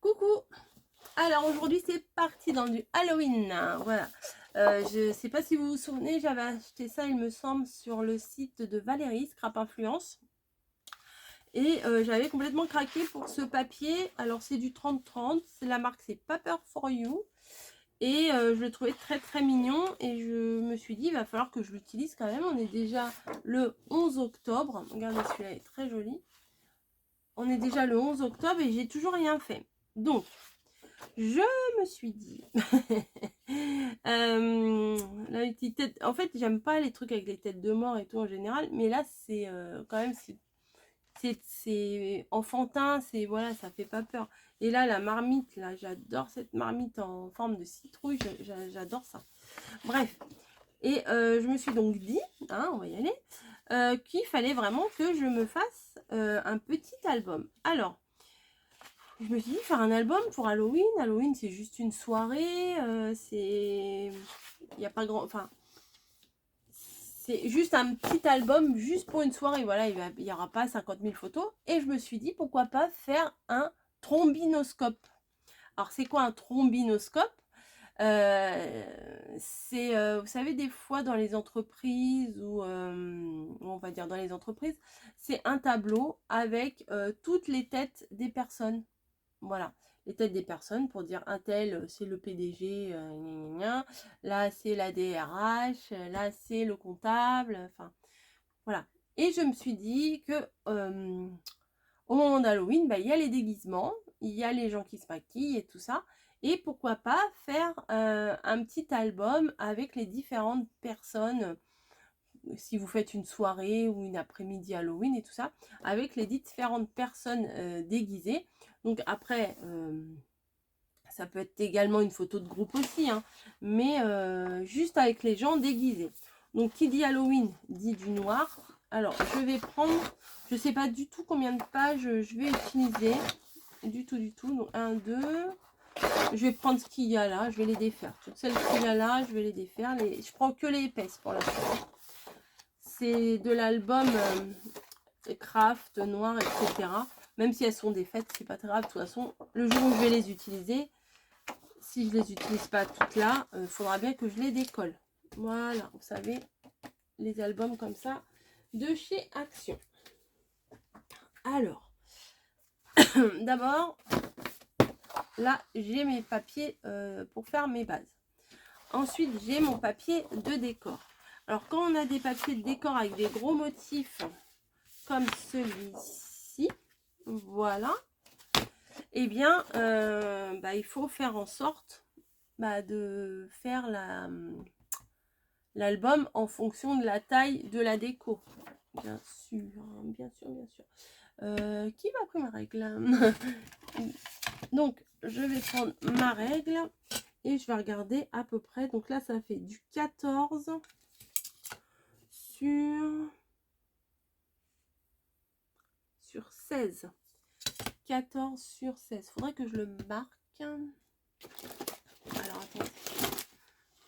Coucou! Alors aujourd'hui c'est parti dans du Halloween, hein, voilà. Je sais pas si vous vous souvenez, j'avais acheté ça il me semble sur le site de Valérie, Scrap Influence. Et j'avais complètement craqué pour ce papier. Alors c'est du 30-30, c'est la marque c'est Paper for You. Et je le trouvais très très mignon et je me suis dit il va falloir que je l'utilise quand même. On est déjà le 11 octobre, regardez celui-là est très joli. On est déjà le 11 octobre et j'ai toujours rien fait. Donc je me suis dit, la petite tête, en fait, j'aime pas les trucs avec les têtes de mort et tout en général, mais là, c'est quand même, c'est enfantin, c'est voilà, ça fait pas peur. Et là, la marmite, là, j'adore cette marmite en forme de citrouille, j'adore ça. Bref, et je me suis donc dit, hein, on va y aller, qu'il fallait vraiment que je me fasse un petit album. Alors, je me suis dit faire un album pour Halloween. Halloween, c'est juste une soirée. Il n'y a pas grand. Enfin, c'est juste un petit album, juste pour une soirée. Voilà, il n'y aura pas 50 000 photos. Et je me suis dit, pourquoi pas faire un trombinoscope. Alors, c'est quoi un trombinoscope? C'est, vous savez, des fois dans les entreprises, ou on va dire dans les entreprises, c'est un tableau avec toutes les têtes des personnes. Voilà, les têtes des personnes pour dire un tel c'est le PDG, gna gna gna. Là c'est la DRH, là c'est le comptable, enfin voilà. Et je me suis dit que au moment d'Halloween, bah, il y a les déguisements, il y a les gens qui se maquillent et tout ça. Et pourquoi pas faire un petit album avec les différentes personnes, si vous faites une soirée ou une après-midi Halloween et tout ça, avec les différentes personnes déguisées. Donc après, ça peut être également une photo de groupe aussi, hein, mais juste avec les gens déguisés. Donc qui dit Halloween dit du noir. Alors je vais prendre, je sais pas du tout combien de pages je vais utiliser, du tout. Donc 1, 2, je vais prendre ce qu'il y a là, je vais les défaire. Toutes celles qu'il y a là, je vais les défaire. Je prends que les épaisses pour l'instant. C'est de l'album craft, noir, etc. Même si elles sont défaites, c'est pas très grave. De toute façon, le jour où je vais les utiliser, si je les utilise pas toutes là, il faudra bien que je les décolle. Voilà, vous savez, les albums comme ça de chez Action. Alors, d'abord, là, j'ai mes papiers pour faire mes bases. Ensuite, j'ai mon papier de décor. Alors, quand on a des papiers de décor avec des gros motifs comme celui-ci, voilà, eh bien, il faut faire en sorte de faire l'album en fonction de la taille de la déco. Bien sûr, bien sûr, bien sûr. Qui va prendre ma règle? Donc, je vais prendre ma règle et je vais regarder à peu près. Donc là, ça fait du 14 sur 16. 14 sur 16. Faudrait que je le marque. Alors, attendez.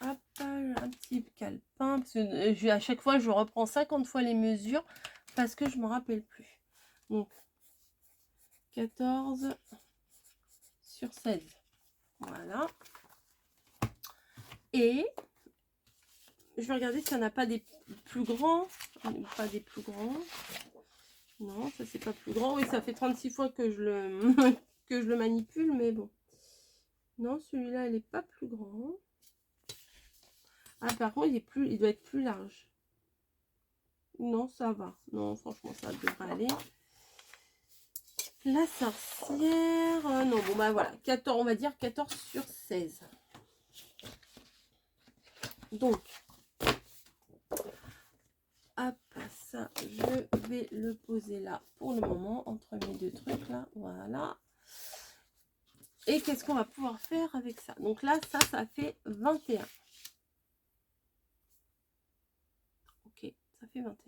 Hop, un petit calepin. Parce que à chaque fois, je reprends 50 fois les mesures parce que je ne me rappelle plus. Donc, 14 sur 16. Voilà. Et je vais regarder s'il n'y en a pas des plus grands. Pas des plus grands. Non, ça c'est pas plus grand. Oui, ça fait 36 fois que je le, que je le manipule, mais bon. Non, celui-là, il n'est pas plus grand. Ah, par contre, il doit être plus large. Non, ça va. Non, franchement, ça devrait aller. La sorcière. Non, bon, bah voilà. 14, on va dire 14 sur 16. Donc, hop, ça, je vais le poser là pour le moment, entre mes deux trucs là. Voilà. Et qu'est-ce qu'on va pouvoir faire avec ça? Donc là, ça fait 21. Ok, ça fait 21.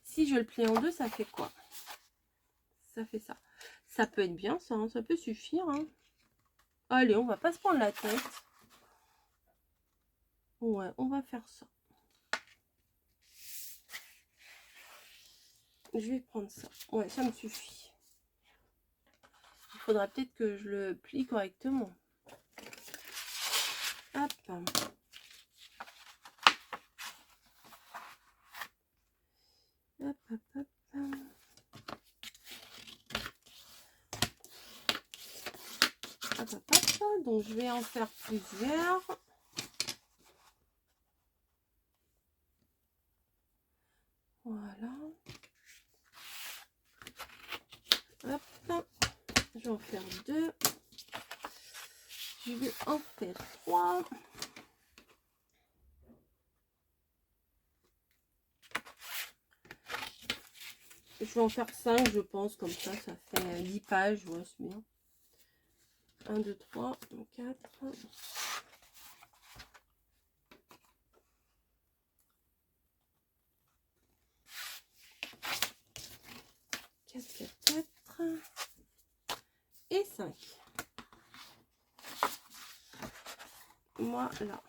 Si je le plie en deux, ça fait quoi? Ça fait ça. Ça peut être bien, ça, hein, ça peut suffire. Hein. Allez, on va pas se prendre la tête. Ouais, on va faire ça. Je vais prendre ça. Ouais, ça me suffit. faudra peut-être que je le plie correctement. Hop. Hop, hop, hop. Hop, hop, hop. Donc je vais en faire plusieurs. Voilà. Hop. Je vais en faire 2. Je vais en faire 3. Je vais en faire 5, je pense, comme ça fait 10 pages. Ouais, c'est bien. 1, 2, 3, 4. 4 et 5. Voilà.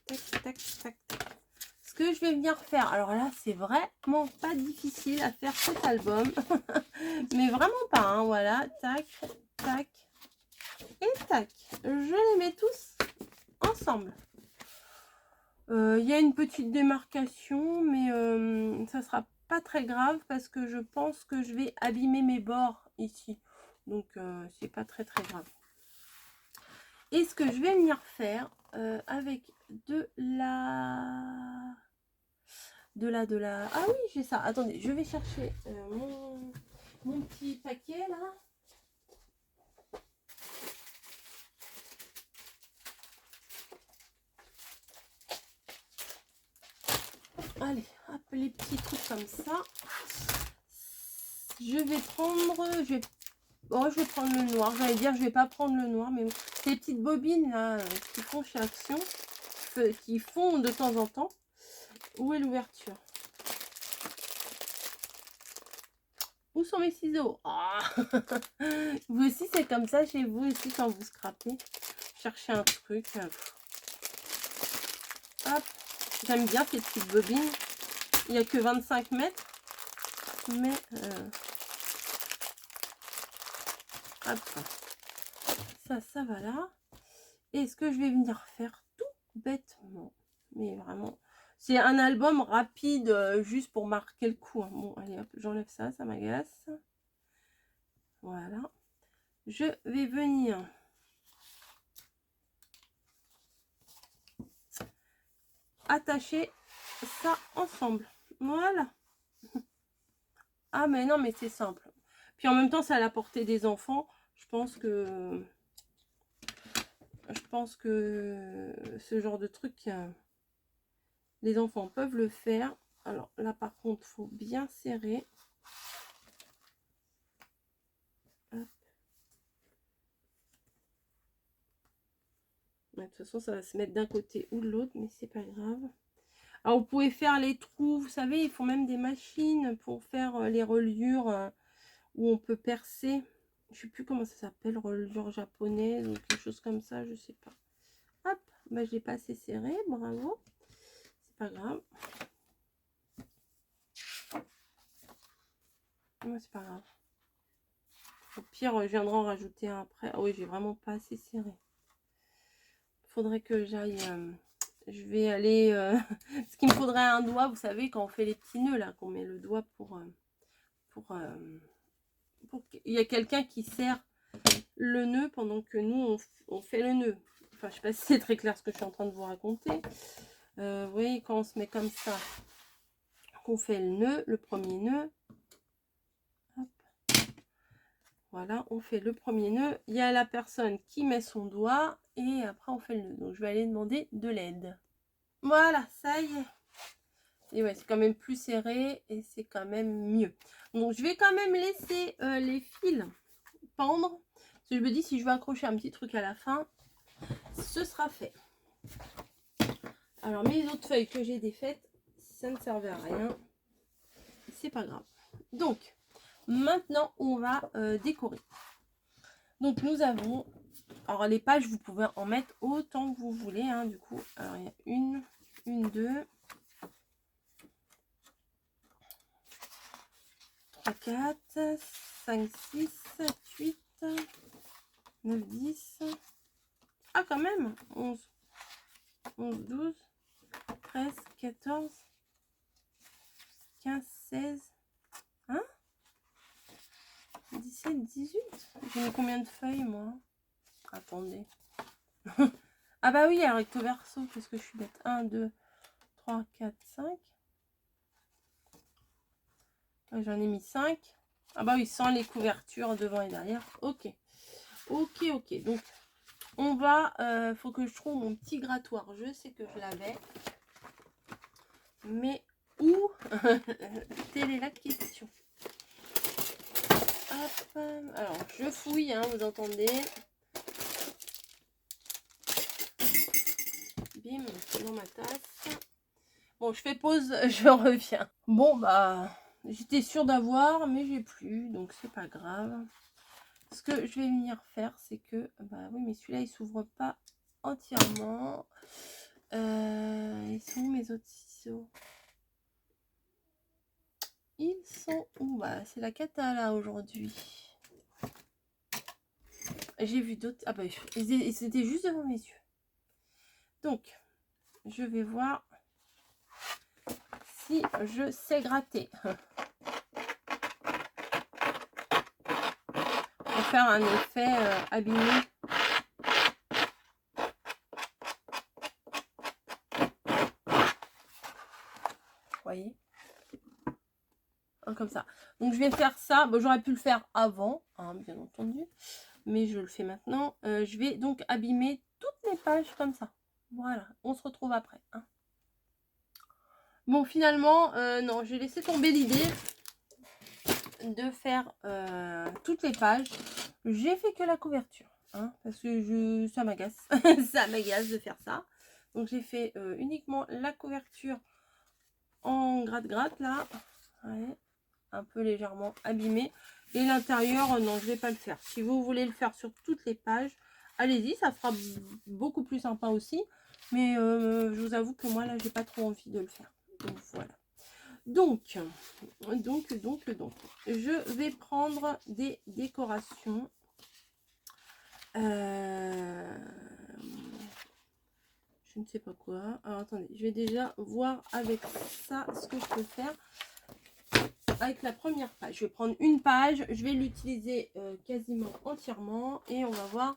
Tac, tac, tac, tac. Ce que je vais venir faire, alors là, c'est vraiment pas difficile à faire cet album. Mais vraiment pas, hein, voilà. Tac, tac et tac. Je les mets tous ensemble. Il y a une petite démarcation, mais ça sera pas très grave parce que je pense que je vais abîmer mes bords ici. Donc, c'est pas très grave. Et ce que je vais venir faire avec de la... Ah oui, j'ai ça. Attendez, je vais chercher mon petit paquet là. Allez, hop, les petits trucs comme ça. Je vais prendre... Oh, je vais prendre le noir. J'allais dire, je vais pas prendre le noir, mais ces petites bobines là qui font chez Action, qui font de temps en temps. Où est l'ouverture? Où sont mes ciseaux? Oh vous aussi, c'est comme ça chez vous aussi quand vous scrapez. Cherchez un truc. Hop. J'aime bien ces petites bobines. Il n'y a que 25 mètres. Mais... hop. Ça va là. Et ce que je vais venir faire tout bêtement. Mais vraiment... C'est un album rapide, juste pour marquer le coup. Hein. Bon, allez, hop, j'enlève ça, ça m'agace. Voilà. Je vais venir attacher ça ensemble. Voilà. Ah, mais non, mais c'est simple. Puis en même temps, c'est à la portée des enfants. Je pense que ce genre de truc... les enfants peuvent le faire. Alors là, par contre, il faut bien serrer. Hop. De toute façon, ça va se mettre d'un côté ou de l'autre, mais c'est pas grave. Alors, vous pouvez faire les trous. Vous savez, ils font même des machines pour faire les reliures où on peut percer. Je sais plus comment ça s'appelle, reliure japonaise ou quelque chose comme ça, je sais pas. Hop, bah, je l'ai pas assez serré, bravo. C'est pas grave. Non, c'est pas grave. Au pire, je viendrai en rajouter un après. Ah oui, j'ai vraiment pas assez serré. Faudrait que j'aille... je vais aller... parce qu'il me faudrait un doigt, vous savez, quand on fait les petits nœuds, là, qu'on met le doigt pour il y a quelqu'un qui serre le nœud pendant que nous, on fait le nœud. Enfin, je sais pas si c'est très clair ce que je suis en train de vous raconter. Vous voyez, quand on se met comme ça, qu'on fait le nœud, le premier nœud. Hop. Voilà, on fait le premier nœud. Il y a la personne qui met son doigt et après on fait le nœud. Donc je vais aller demander de l'aide. Voilà, ça y est. Et ouais, c'est quand même plus serré et c'est quand même mieux. Donc je vais quand même laisser les fils pendre. Parce que je me dis, si je veux accrocher un petit truc à la fin, ce sera fait. Alors mes autres feuilles que j'ai défaites, ça ne servait à rien. C'est pas grave. Donc, maintenant, on va décorer. Donc nous avons... Alors les pages, vous pouvez en mettre autant que vous voulez. Hein, du coup, alors il y a une, deux... 3, 4, 5, 6, 7, 8, 9, 10. Ah, quand même. 11, 12, 13, 14, 15, 16. Hein? 17, 18. J'ai mis combien de feuilles, moi? Attendez. Ah bah oui, il y a le recto verso. Qu'est-ce que je suis bête? 1, 2, 3, 4, 5. J'en ai mis 5. Ah bah oui, sans les couvertures devant et derrière. Ok. Ok, ok. Donc, on va... faut que je trouve mon petit grattoir. Je sais que je l'avais. Mais où? Telle est la question. Hop. Alors, je fouille, hein, vous entendez. Bim, dans ma tasse. Bon, je fais pause, je reviens. Bon, bah, j'étais sûre d'avoir, mais j'ai plus, donc c'est pas grave. Ce que je vais venir faire, c'est que, bah oui, mais celui-là, il s'ouvre pas entièrement. Ils sont où mes autres ciseaux? Ils sont où? Bah, c'est la cata, là, aujourd'hui. J'ai vu d'autres... Ah bah, ils étaient juste devant mes yeux. Donc, je vais voir si je sais gratter. Pour faire un effet abîmé. Vous voyez? Comme ça. Donc, je vais faire ça. Bon, j'aurais pu le faire avant, hein, bien entendu. Mais je le fais maintenant. Je vais donc abîmer toutes mes pages comme ça. Voilà. On se retrouve après. Hein. Bon, finalement, non, j'ai laissé tomber l'idée de faire toutes les pages. J'ai fait que la couverture. Hein, parce que ça m'agace. Ça m'agace de faire ça. Donc, j'ai fait uniquement la couverture en gratte-gratte, là. Ouais. Un peu légèrement abîmé. Et l'intérieur, non, je vais pas le faire. Si vous voulez le faire sur toutes les pages, allez-y, ça fera beaucoup plus sympa aussi. Mais je vous avoue que moi, là, j'ai pas trop envie de le faire. Donc, voilà. Donc, je vais prendre des décorations. Je ne sais pas quoi. Alors, attendez, je vais déjà voir avec ça ce que je peux faire. Avec la première page, je vais prendre une page, je vais l'utiliser quasiment entièrement et on va voir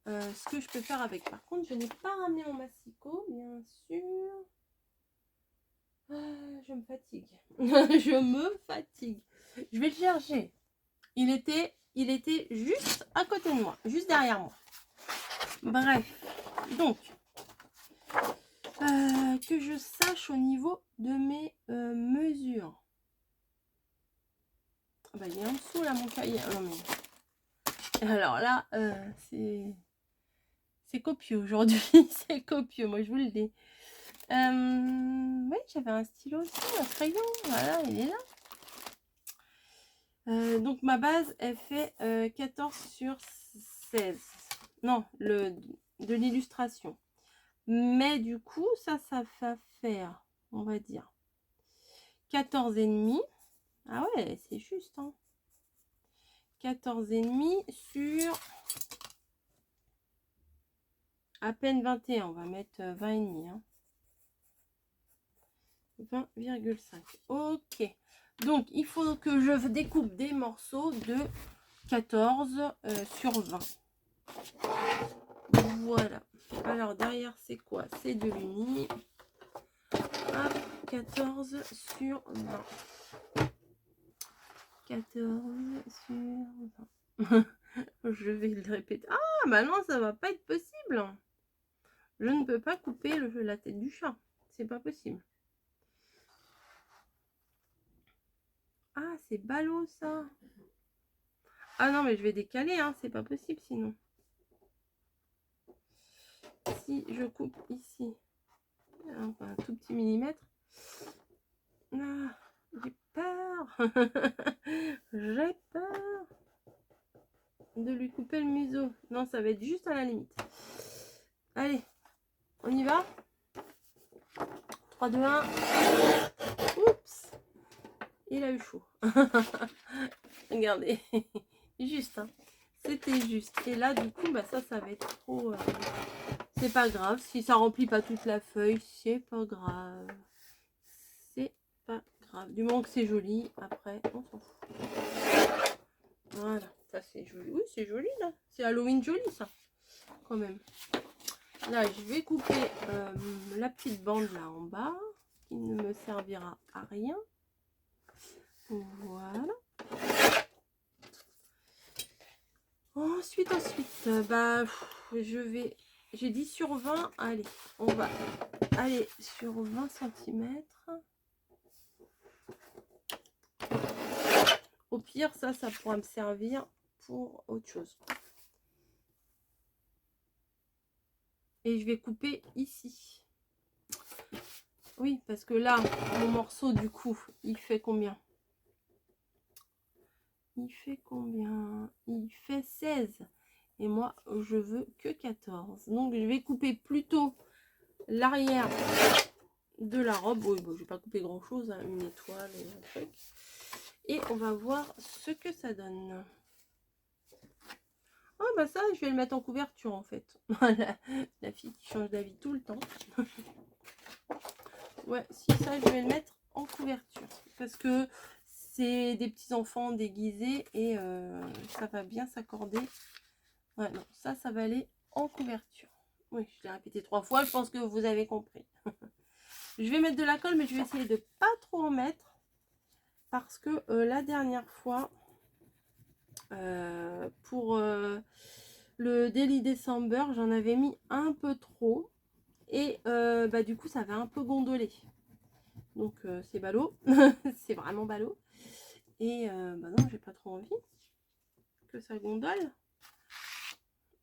ce que je peux faire avec. Par contre, je n'ai pas ramené mon massicot, bien sûr. Je me fatigue. Je me fatigue. Je vais le chercher. Il était juste à côté de moi, juste derrière moi. Bref, donc que je sache au niveau de mes mesures. Bah, il est en dessous là mon cahier. Non, mais... Alors là, c'est copieux aujourd'hui. C'est copieux, moi je vous le dis. Oui, j'avais un stylo aussi, un crayon. Voilà, il est là. Donc ma base, elle fait 14 sur 16. Non, de l'illustration. Mais du coup, ça va faire, on va dire, 14,5. Ah ouais, c'est juste, hein. 14,5 sur à peine 21. On va mettre 20,5. Hein. 20,5. Ok. Donc, il faut que je découpe des morceaux de 14 sur 20. Voilà. Alors, derrière, c'est quoi? C'est de l'uni. 14 sur 20. 14 sur 20. Je vais le répéter. Ah, bah non, ça va pas être possible. Je ne peux pas couper la tête du chat. C'est pas possible. Ah, c'est ballot, ça. Ah non, mais je vais décaler, hein. C'est pas possible, sinon. Si je coupe ici, un tout petit millimètre. Ah, j'ai peur. J'ai peur de lui couper le museau. Non, ça va être juste à la limite. Allez, on y va. 3, 2, 1. Oups. il a eu chaud. Regardez, juste, hein. C'était juste. Et là, du coup, bah ça va être trop... c'est pas grave. Si ça remplit pas toute la feuille, c'est pas grave. C'est pas grave. Du moment que c'est joli, après, on s'en fout. Voilà, ça c'est joli. Oui, c'est joli, là. C'est Halloween joli, ça, quand même. Là, je vais couper la petite bande, là, en bas, qui ne me servira à rien. Voilà. Ensuite, bah, j'ai dit sur 20, allez, on va aller sur 20 cm. Au pire, ça pourra me servir pour autre chose. Et je vais couper ici. Oui, parce que là, mon morceau, du coup, il fait combien? Il fait combien? Il fait 16. Et moi, je veux que 14. Donc, je vais couper plutôt l'arrière de la robe. Oui, bon, je vais pas couper grand chose, hein, une étoile et un truc. Et on va voir ce que ça donne. Ah bah ça, je vais le mettre en couverture en fait. La fille qui change d'avis tout le temps. Ouais, si ça, je vais le mettre en couverture. Parce que c'est des petits enfants déguisés et ça va bien s'accorder. Ouais, non, ça va aller en couverture. Oui, je l'ai répété 3 fois, je pense que vous avez compris. Je vais mettre de la colle, mais je vais essayer de pas trop en mettre. Parce que la dernière fois, pour le Daily December, j'en avais mis un peu trop. Et bah, du coup, ça va un peu gondoler. Donc, c'est ballot. C'est vraiment ballot. Et bah non, j'ai pas trop envie que ça gondole.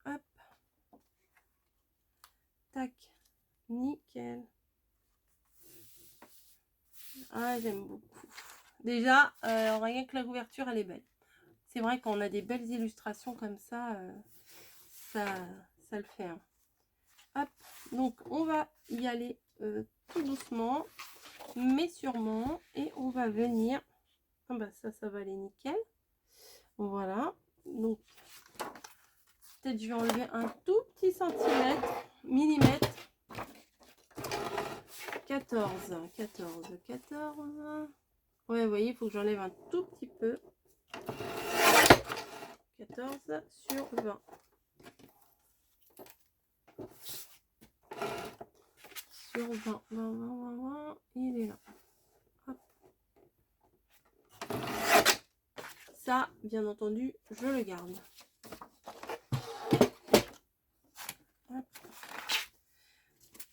Hop. Tac. Nickel. Ah, j'aime beaucoup. Déjà, rien que la couverture, elle est belle. C'est vrai qu'on a des belles illustrations comme ça, ça le fait. Hein. Hop. Donc, on va y aller tout doucement, mais sûrement. Et on va venir... Ah bah ça va aller nickel. Voilà. Donc, peut-être je vais enlever un tout petit centimètre, millimètre. 14. Ouais, vous voyez, il faut que j'enlève un tout petit peu. 14 sur 20. Sur 20, il est là. Hop. Ça, bien entendu, je le garde. Hop.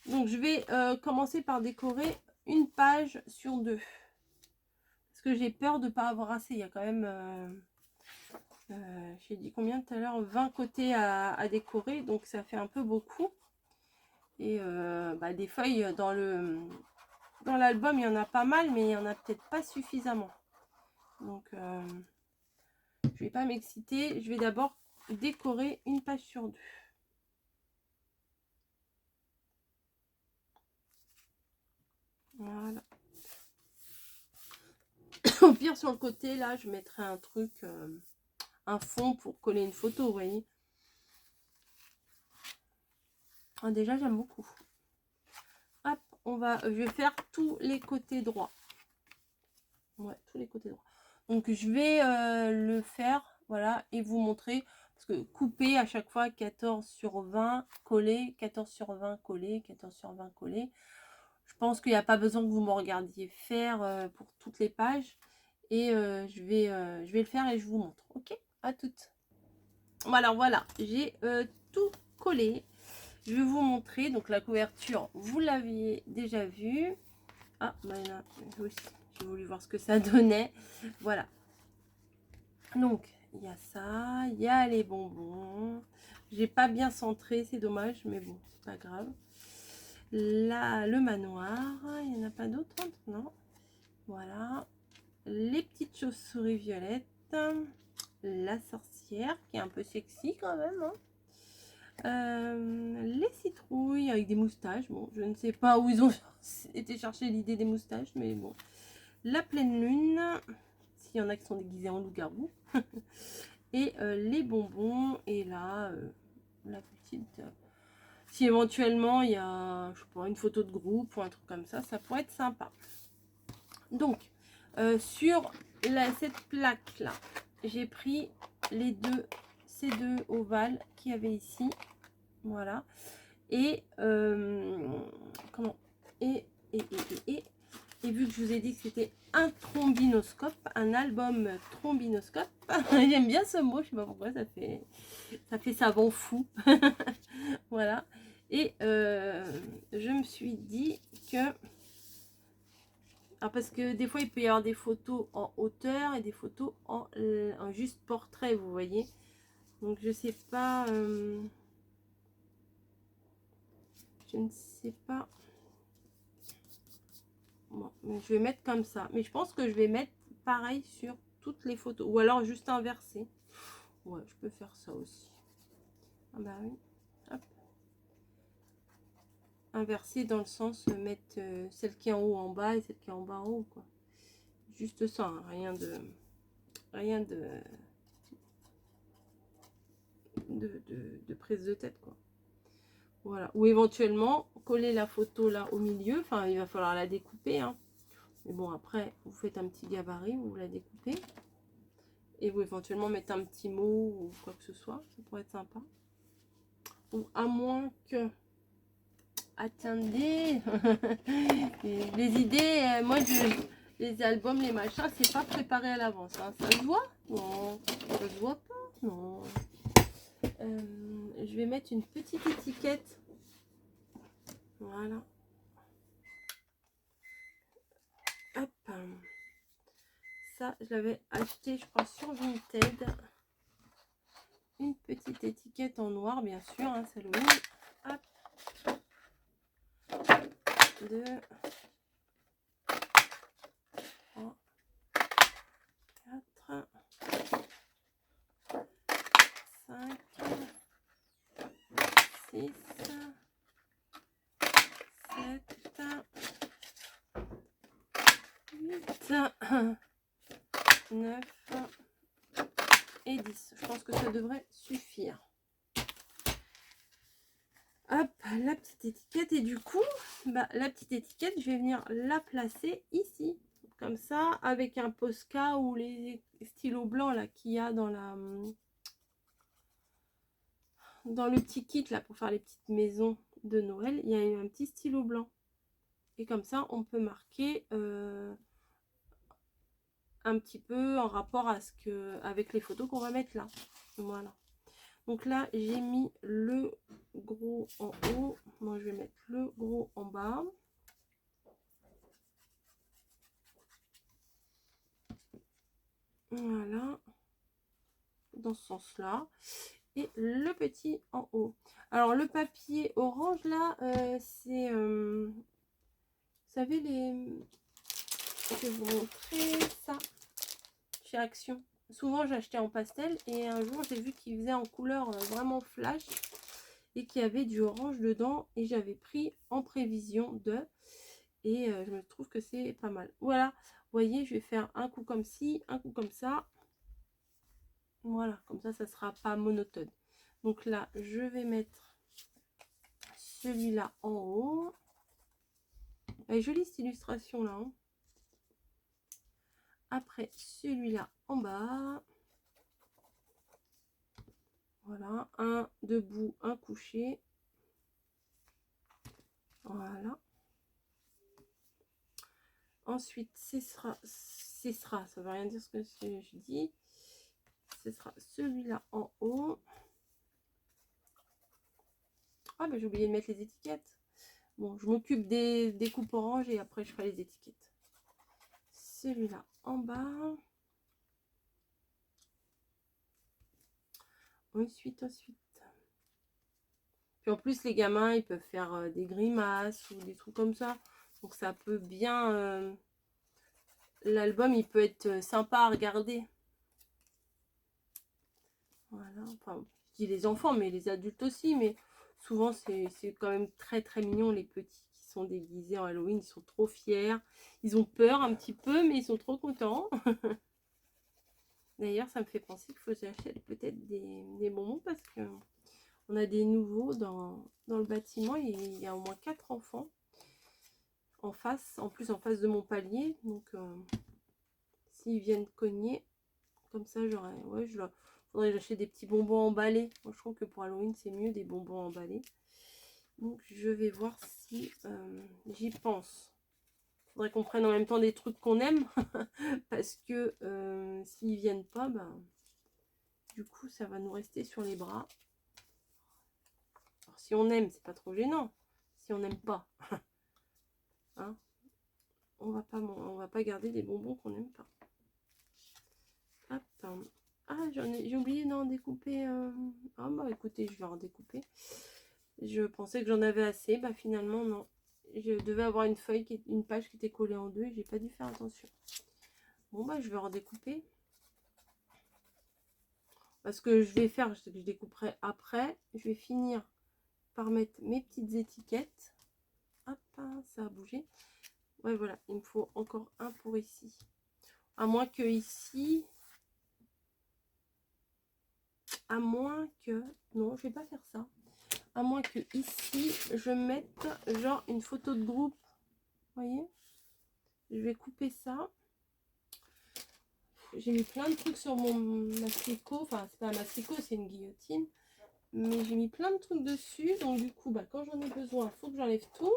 Donc, je vais commencer par décorer une page sur 2. Parce que j'ai peur de ne pas avoir assez. Il y a quand même... j'ai dit combien tout à l'heure, 20 côtés à décorer, donc ça fait un peu beaucoup. Et bah, des feuilles dans l'album, il y en a pas mal, mais il n'y en a peut-être pas suffisamment. Donc je vais pas m'exciter, je vais d'abord décorer une page sur 2. Voilà. Au pire, sur le côté, là, je mettrai un truc, un fond pour coller une photo, vous voyez. Ah, déjà, j'aime beaucoup. Hop, je vais faire tous les côtés droits. Ouais, tous les côtés droits. Donc, je vais le faire, voilà, et vous montrer. Parce que couper à chaque fois 14 sur 20, coller, 14 sur 20, coller, 14 sur 20, coller. Je pense qu'il n'y a pas besoin que vous me regardiez faire pour toutes les pages. Et je vais le faire et je vous montre. Ok, à toutes. Voilà, j'ai tout collé. Je vais vous montrer. Donc la couverture, vous l'aviez déjà vue. Ah, bah là, j'ai voulu voir ce que ça donnait. Voilà. Donc, il y a ça. Il y a les bonbons. J'ai pas bien centré, c'est dommage. Mais bon, c'est pas grave. Là, le manoir. Il n'y en a pas d'autres, non? Voilà. Les petites chauves-souris violettes. La sorcière, qui est un peu sexy quand même. Hein. Les citrouilles avec des moustaches. Bon, je ne sais pas où ils ont été chercher l'idée des moustaches, mais bon. la pleine lune, s'il y en a qui sont déguisés en loup-garou, et les bonbons, et là, la petite... si éventuellement il y a, je sais pas, une photo de groupe ou un truc comme ça pourrait être sympa. Donc, sur cette plaque-là, j'ai pris ces deux ovales qu'il y avait ici. Voilà. Et, comment et vu que je vous ai dit que c'était un trombinoscope, un album trombinoscope, j'aime bien ce mot, je sais pas pourquoi, ça fait savant fou. Voilà. Et je me suis dit que... alors parce que des fois, il peut y avoir des photos en hauteur et des photos en juste portrait, vous voyez. Donc, je sais pas... je ne sais pas... bon, je vais mettre comme ça. Mais je pense que je vais mettre pareil sur toutes les photos. Ou alors juste inversé. Ouais, je peux faire ça aussi. Ah bah oui. Hop. Inversé dans le sens mettre celle qui est en haut en bas et celle qui est en bas en haut, quoi. Juste ça, hein, rien de prise de tête, quoi. Voilà. Ou éventuellement coller la photo là au milieu. Enfin, il va falloir la découper, hein. Mais bon, après, vous faites un petit gabarit, vous la découpez. Et vous éventuellement mettre un petit mot ou quoi que ce soit. Ça pourrait être sympa. Ou à moins que... attendez. Les idées, moi, les albums, les machins, c'est pas préparé à l'avance, hein. Ça se voit? Non. Ça se voit pas? Non. Je vais mettre une petite étiquette. Voilà. Hop. Ça, je l'avais acheté, je crois, sur Vinted. Une petite étiquette en noir, bien sûr, hein, c'est Halloween. Hop. 2, 3, 4, 5, 6, 7, 8, 9 et 10. Je pense que ça devrait suffire. Hop, la petite étiquette. Et du coup, bah, la petite étiquette, je vais venir la placer ici. Comme ça, avec un Posca ou les stylos blancs là qu'il y a dans le petit kit là pour faire les petites maisons de Noël. Il y a un petit stylo blanc. Et comme ça, on peut marquer un petit peu en rapport avec les photos qu'on va mettre là. Voilà. Donc là, j'ai mis le gros en haut. Moi, je vais mettre le gros en bas. Voilà. Dans ce sens-là. Et le petit en haut. Alors, le papier orange, là, c'est... vous savez, je vais vous montrer ça. Chez Action. Souvent, j'achetais en pastel. Et un jour, j'ai vu qu'il faisait en couleur vraiment flash. Et qu'il y avait du orange dedans, et j'avais pris en prévision de, et je me trouve que c'est pas mal. Voilà, vous voyez, je vais faire un coup comme ci, un coup comme ça. Voilà, comme ça sera pas monotone. Donc là, je vais mettre celui-là en haut. Elle est jolie cette illustration là, hein. Après, celui-là en bas. Voilà, un debout, un couché. Voilà. Ensuite, ça veut rien dire ce que je dis. Ce sera celui-là en haut. Ah, bah j'ai oublié de mettre les étiquettes. Bon, je m'occupe des coupes orange et après je ferai les étiquettes. Celui-là en bas. Ensuite. Puis en plus, les gamins, ils peuvent faire des grimaces ou des trucs comme ça. Donc ça peut bien... l'album, il peut être sympa à regarder. Voilà. Enfin, je dis les enfants, mais les adultes aussi. Mais souvent, c'est quand même très très mignon, les petits sont déguisés en Halloween, ils sont trop fiers. Ils ont peur un petit peu, mais ils sont trop contents. D'ailleurs, ça me fait penser qu'il faut que j'achète peut-être des bonbons parce que on a des nouveaux dans le bâtiment. Il y a au moins 4 enfants en face, en plus en face de mon palier. Donc, s'ils viennent cogner, comme ça, j'aurais... Ouais, faudrait que j'achète des petits bonbons emballés. Moi, je trouve que pour Halloween, c'est mieux des bonbons emballés. Donc, je vais voir si j'y pense. Faudrait qu'on prenne en même temps des trucs qu'on aime. Parce que s'ils viennent pas, ben, du coup, ça va nous rester sur les bras. Alors, si on aime, c'est pas trop gênant. Si on n'aime pas, hein, on va pas garder des bonbons qu'on n'aime pas. Hop. Ah, j'ai oublié d'en découper. Ah bah écoutez, je vais en découper. Je pensais que j'en avais assez. Bah finalement, non. Je devais avoir une feuille, une page qui était collée en deux et j'ai pas dû faire attention. Bon bah je vais en découper. Parce que je vais faire, je découperai après. Je vais finir par mettre mes petites étiquettes. Hop, ça a bougé. Ouais, voilà, il me faut encore un pour ici. À moins que ici... À moins que... Non, je vais pas faire ça. À moins que ici, je mette genre une photo de groupe. Vous voyez? Je vais couper ça. J'ai mis plein de trucs sur mon massicot. Enfin, c'est pas un massicot, c'est une guillotine. Mais j'ai mis plein de trucs dessus. Donc du coup, bah, quand j'en ai besoin, il faut que j'enlève tout.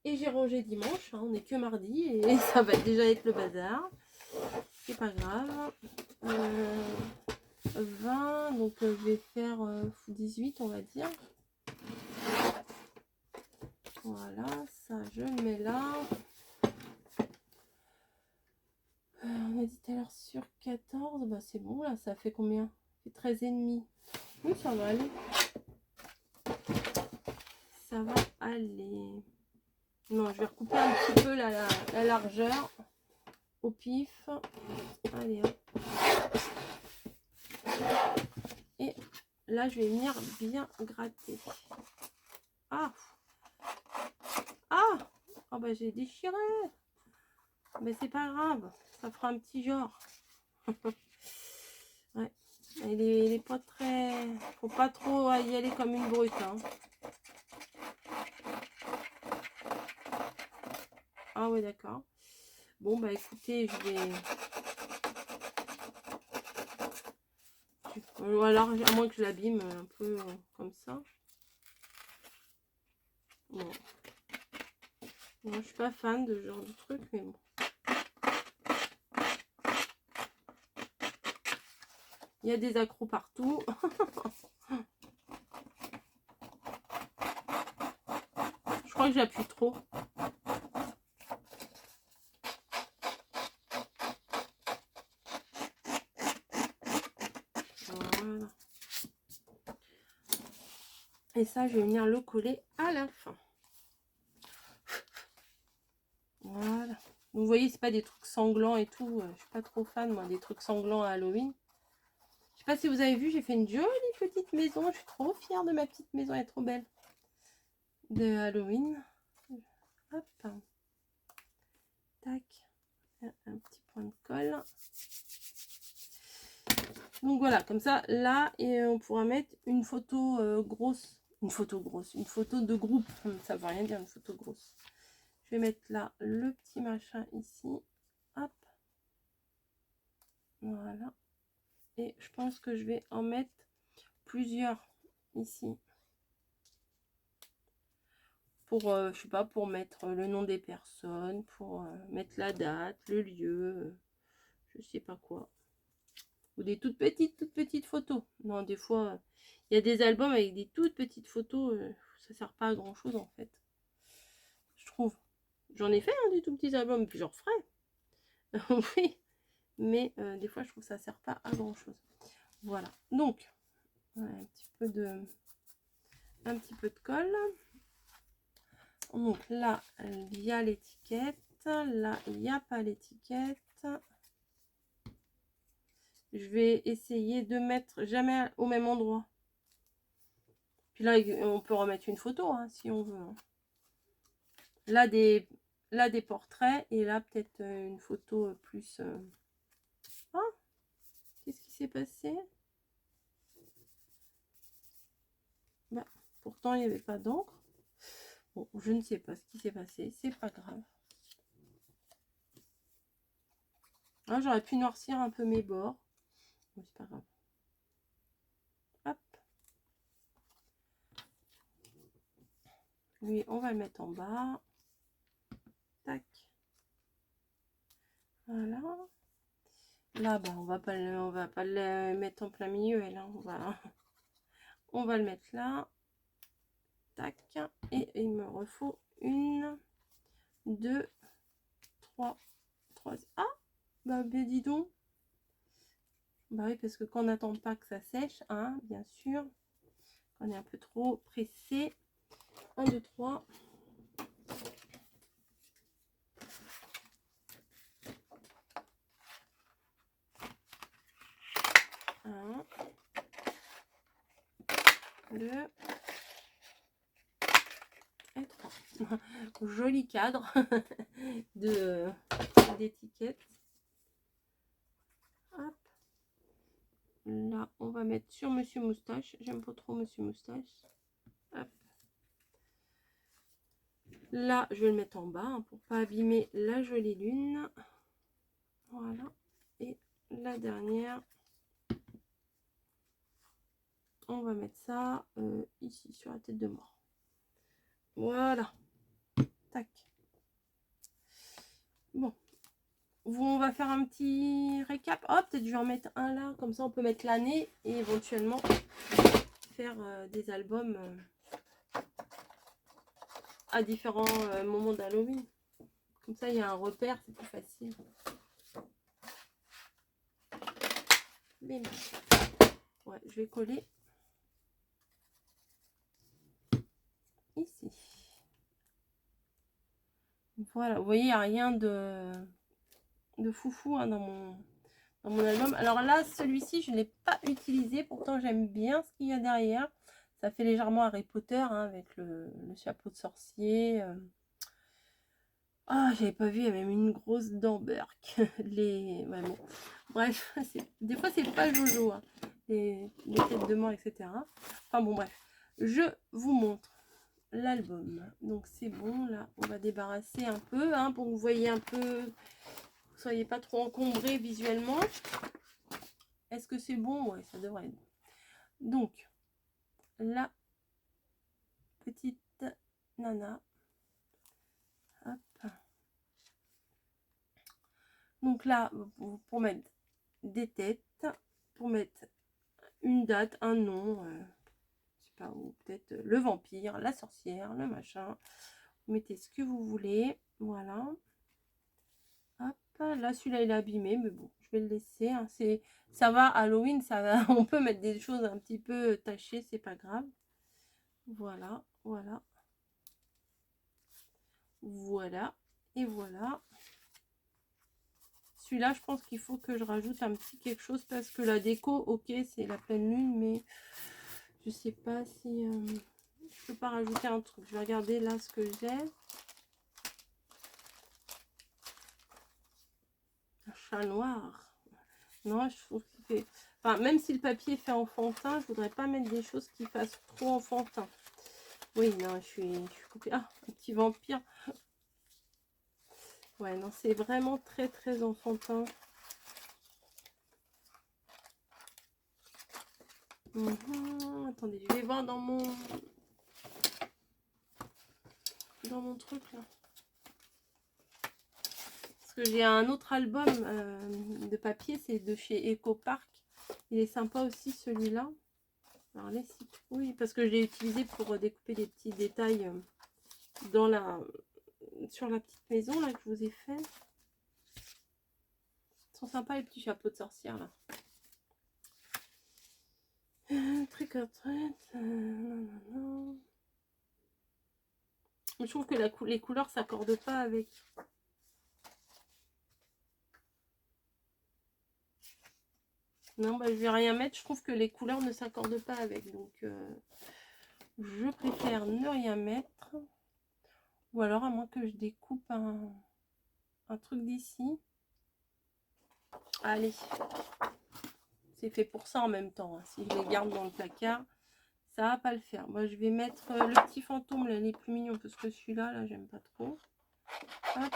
Et j'ai rangé dimanche. Hein, on n'est que mardi. Et ça va déjà être le bazar. C'est pas grave. 20. Donc je vais faire 18, on va dire. Voilà, ça je le mets là. On a dit tout à l'heure sur 14, bah c'est bon là, ça fait combien? Ça fait 13,5. Oui, ça va aller. Ça va aller. Non, je vais recouper un petit peu la largeur au pif. Allez, hop. Et là, je vais venir bien gratter. Ah! Ah! Oh bah j'ai déchiré. Mais c'est pas grave, ça fera un petit genre. Ouais. Elle est pas très... Faut pas trop y aller comme une brute. Hein. Ah ouais, d'accord. Bon, bah écoutez, je vais... Ou alors, à moins que je l'abîme un peu comme ça. Bon. Moi, je suis pas fan de ce genre de truc, mais bon. Il y a des accros partout. Je crois que j'appuie trop. Voilà. Et ça, je vais venir le coller à la fin. Voilà. Donc, vous voyez, c'est pas des trucs sanglants et tout. Je suis pas trop fan, moi, des trucs sanglants à Halloween. Je sais pas si vous avez vu, j'ai fait une jolie petite maison. Je suis trop fière de ma petite maison. Elle est trop belle. De Halloween. Hop. Tac. Un petit point de colle. Donc voilà, comme ça, là, et on pourra mettre une photo grosse. Une photo grosse. Une photo de groupe. Ça veut rien dire, une photo grosse. Je vais mettre là le petit machin ici. Hop. Voilà. Et je pense que je vais en mettre plusieurs ici. Pour, je sais pas, pour mettre le nom des personnes, pour mettre la date, le lieu, je sais pas quoi. Ou des toutes petites photos. Non, des fois, il y a des albums avec des toutes petites photos, ça sert pas à grand chose en fait. Je trouve. J'en ai fait des tout petits albums, puis j'en referai. Oui. Mais des fois, je trouve que ça sert pas à grand chose. Voilà. Donc, voilà, un petit peu de colle. Donc là, il y a l'étiquette. Là, il n'y a pas l'étiquette. Je vais essayer de mettre jamais au même endroit. Puis là, on peut remettre une photo, hein, si on veut. Hein. Là, des portraits. Et là, peut-être une photo plus... Ah, qu'est-ce qui s'est passé? Bah, pourtant, il n'y avait pas d'encre. Bon, je ne sais pas ce qui s'est passé. C'est pas grave. Ah, j'aurais pu noircir un peu mes bords. Bon, c'est pas grave. Hop. Lui, on va le mettre en bas. Tac. Voilà. Là, bah, on va pas le mettre en plein milieu. Là, on va le mettre là. Tac. Et il me refaut une, deux, trois. Ah, bah, dis donc. Bah oui, parce que quand on n'attend pas que ça sèche, hein, bien sûr. On est un peu trop pressé. 1, 2, 3. Un, deux et 3. Joli cadre d'étiquette. Hop. Là, on va mettre sur Monsieur Moustache. J'aime pas trop Monsieur Moustache. Hop. Là, je vais le mettre en bas hein, pour pas abîmer la jolie lune. Voilà. Et la dernière, on va mettre ça ici sur la tête de mort. Voilà. Tac. Bon. On va faire un petit récap. Oh, peut-être je vais en mettre un là. Comme ça, on peut mettre l'année et éventuellement faire des albums à différents moments d'Halloween. Comme ça, il y a un repère, c'est plus facile. Bim. Ouais, je vais coller ici. Voilà, vous voyez, il n'y a rien de foufou hein, dans mon album. Alors là, celui-ci, je ne l'ai pas utilisé. Pourtant, j'aime bien ce qu'il y a derrière. Ça fait légèrement Harry Potter hein, avec le chapeau de sorcier. Ah, j'avais pas vu, il y avait même une grosse dent Burke. Ouais, bon. Bref, des fois, c'est pas Jojo. Hein. Les têtes de mort, etc. Enfin bon, bref. Je vous montre l'album. Donc c'est bon, là, on va débarrasser un peu hein, pour que vous voyez un peu, vous soyez pas trop encombré visuellement. Est-ce que c'est bon? Ouais, ça devrait être bon. Donc, la petite nana. Hop. Donc là, pour mettre des têtes, pour mettre une date, un nom, je sais pas où, peut-être le vampire, la sorcière, le machin. Vous mettez ce que vous voulez, voilà. Hop, là celui-là il est abîmé, mais bon, je vais le laisser. Hein. Ça va, Halloween, ça va. On peut mettre des choses un petit peu tachées, c'est pas grave. Voilà, voilà. Voilà, et voilà. Celui-là, je pense qu'il faut que je rajoute un petit quelque chose parce que la déco, ok, c'est la pleine lune, mais je sais pas si je peux pas rajouter un truc. Je vais regarder là ce que j'ai. Un chat noir. Non, je trouve qu'il fait... Enfin, même si le papier fait enfantin, je voudrais pas mettre des choses qui fassent trop enfantin. Oui, non, je suis coupée. Ah, un petit vampire. Ouais, non, c'est vraiment très, très enfantin. Attendez, je vais voir dans mon truc, là. Parce que j'ai un autre album de papier, c'est de chez Eco Park. Il est sympa aussi, celui-là. Alors, les citrouilles, parce que je l'ai utilisé pour découper des petits détails sur la petite maison, là, que je vous ai fait. Ils sont sympas, les petits chapeaux de sorcière, là. Trick or treat. Non. Je trouve que les couleurs s'accordent pas avec. Non, bah, je vais rien mettre. Je trouve que les couleurs ne s'accordent pas avec. Donc, je préfère ne rien mettre. Ou alors à moins que je découpe un truc d'ici. Allez, c'est fait pour ça en même temps. Hein. Si je les garde dans le placard, ça va pas le faire. Moi, je vais mettre le petit fantôme, là, il est plus mignon parce que celui-là, là, j'aime pas trop. Hop.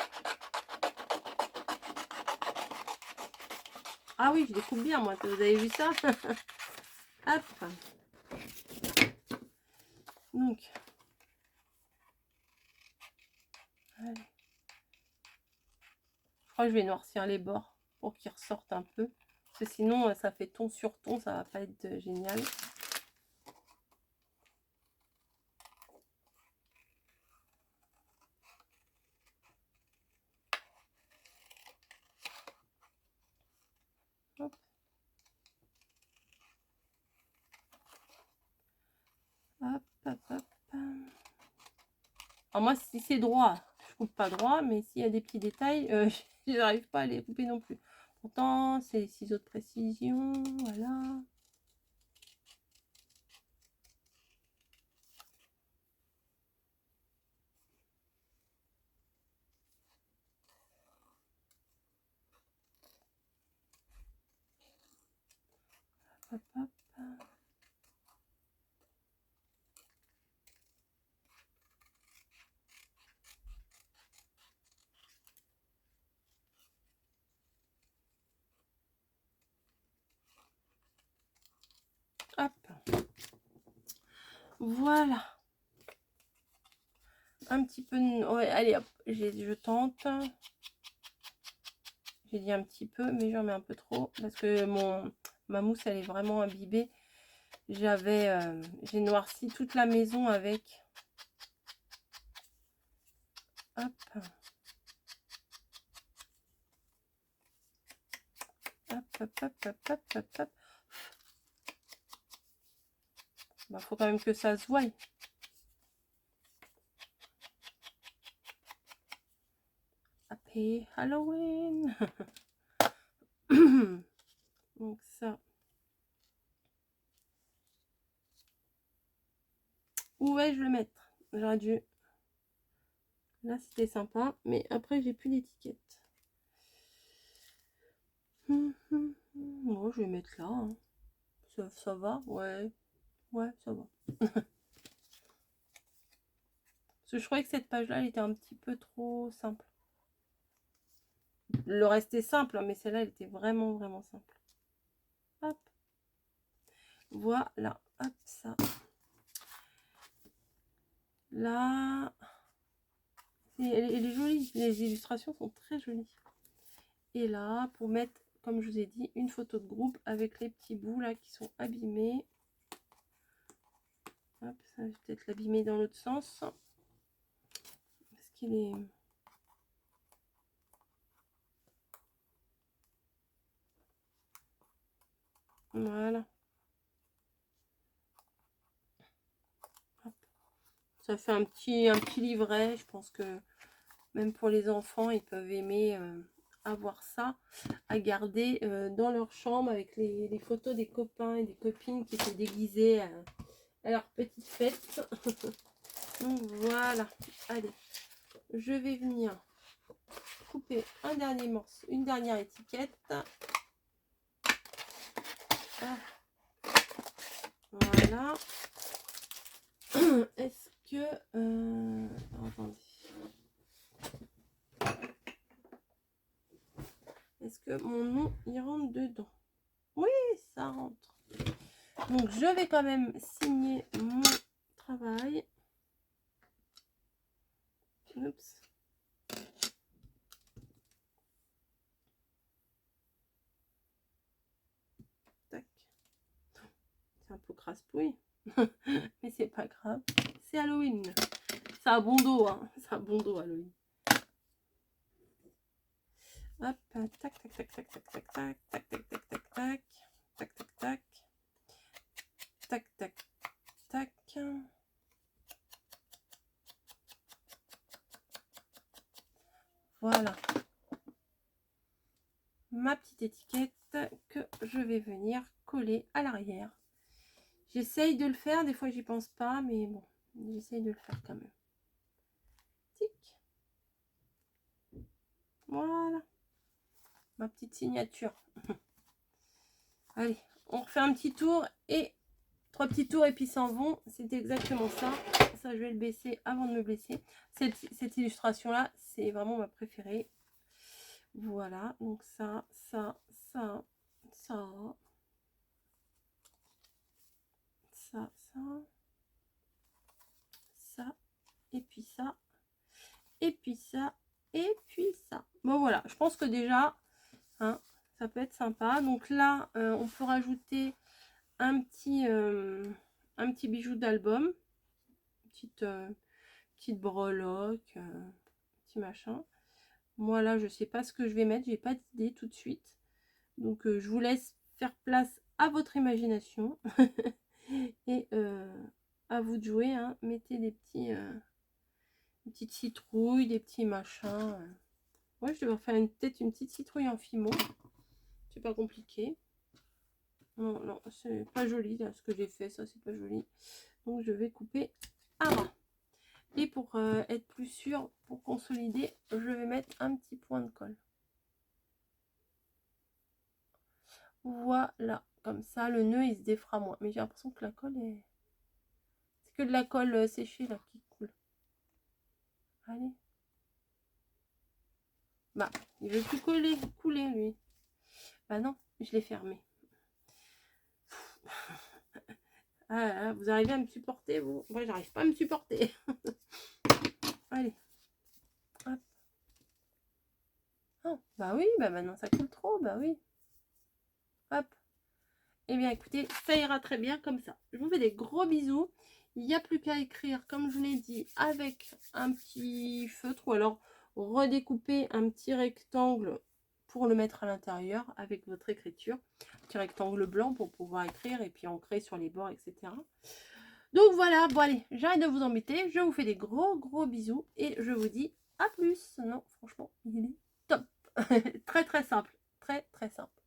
Ah oui, je découpe bien, moi. Vous avez vu ça? Hop. Donc, allez. Je crois que je vais noircir les bords pour qu'ils ressortent un peu. Parce que sinon, ça fait ton sur ton, ça va pas être génial. Hop. Hop, hop, hop. Alors moi, si c'est droit, je coupe pas droit, mais s'il y a des petits détails, je n'arrive pas à les couper non plus. Pourtant, c'est les ciseaux de précision, voilà. Hop, hop. Hop. Voilà. Un petit peu... Ouais, allez, hop. Je tente. J'ai dit un petit peu, mais j'en mets un peu trop. Parce que ma mousse, elle est vraiment imbibée. J'ai noirci toute la maison avec. Hop. Hop, hop, hop, hop, hop, hop, hop. Bah, faut quand même que ça se voie. Happy Halloween. Donc ça. Où vais-je le mettre? J'aurais dû. Là, c'était sympa, mais après, j'ai plus d'étiquette. Bon, je vais mettre là. Hein. Ça va? Ouais. Ouais, ça va. Parce que je croyais que cette page-là, elle était un petit peu trop simple. Le reste est simple, hein, mais celle-là, elle était vraiment, vraiment simple. Hop. Voilà. Hop, ça. Là. Elle est jolie. Les illustrations sont très jolies. Et là, pour mettre, comme je vous ai dit, une photo de groupe avec les petits bouts là qui sont abîmés. Hop, ça, je vais peut-être l'abîmer dans l'autre sens. Parce qu'il est... Voilà. Hop. Ça fait un petit livret. Je pense que même pour les enfants, ils peuvent aimer avoir ça à garder dans leur chambre avec les photos des copains et des copines qui étaient déguisés à leur petite fête. Donc voilà. Allez, je vais venir couper un dernier morceau, une dernière étiquette. Ah. Voilà. Est-ce que... attendez. Est-ce que mon nom, il rentre dedans? Oui, ça rentre. Donc, je vais quand même signer mon travail. Oups. Tac. C'est un peu crasse-pouille. Mais c'est pas grave. C'est Halloween. Ça a bon dos, hein. Ça a bon dos, Halloween. Hop, tac, tac, tac, tac, tac, tac, tac, tac, tac, tac, tac, tac, tac, tac, tac, tac, tac, tac, tac. Voilà. Ma petite étiquette que je vais venir coller à l'arrière. J'essaye de le faire, des fois j'y pense pas, mais bon, j'essaye de le faire quand même. Tic. Voilà. Ma petite signature. Allez, on refait un petit tour et 3 petits tours et puis s'en vont. C'est exactement ça. Ça, je vais le baisser avant de me blesser. Cette illustration-là, c'est vraiment ma préférée. Voilà, donc ça, ça, ça, ça, ça, ça, et puis ça, et puis ça, et puis ça. Bon voilà, je pense que déjà, hein, ça peut être sympa. Donc là, on peut rajouter un petit bijou d'album, petite breloque, petit machin. Moi là, je sais pas ce que je vais mettre, j'ai pas d'idée tout de suite. Donc je vous laisse faire place à votre imagination. Et à vous de jouer, hein. Mettez des des petites citrouilles, des petits machins. Ouais, je devrais faire peut-être une petite citrouille en fimo. C'est pas compliqué. Non, non, c'est pas joli là ce que j'ai fait, ça c'est pas joli. Donc je vais couper avant. Et pour être plus sûr, pour consolider, je vais mettre un petit point de colle. Voilà, comme ça le nœud il se défera moins. Mais j'ai l'impression que la colle est... C'est que de la colle séchée là qui coule. Allez. Bah, il veut plus couler lui. Bah non, je l'ai fermé. Ah, vous arrivez à me supporter, vous? Moi, j'arrive pas à me supporter. Allez. Hop. Oh, bah oui, bah maintenant ça coule trop, bah oui. Hop. Eh bien, écoutez, ça ira très bien comme ça. Je vous fais des gros bisous. Il n'y a plus qu'à écrire, comme je vous l'ai dit, avec un petit feutre ou alors redécouper un petit rectangle pour le mettre à l'intérieur avec votre écriture. Un petit rectangle blanc pour pouvoir écrire et puis ancrer sur les bords, etc. Donc voilà, bon allez, j'arrête de vous embêter. Je vous fais des gros bisous et je vous dis à plus. Non, franchement, il est top. Très simple. Très simple.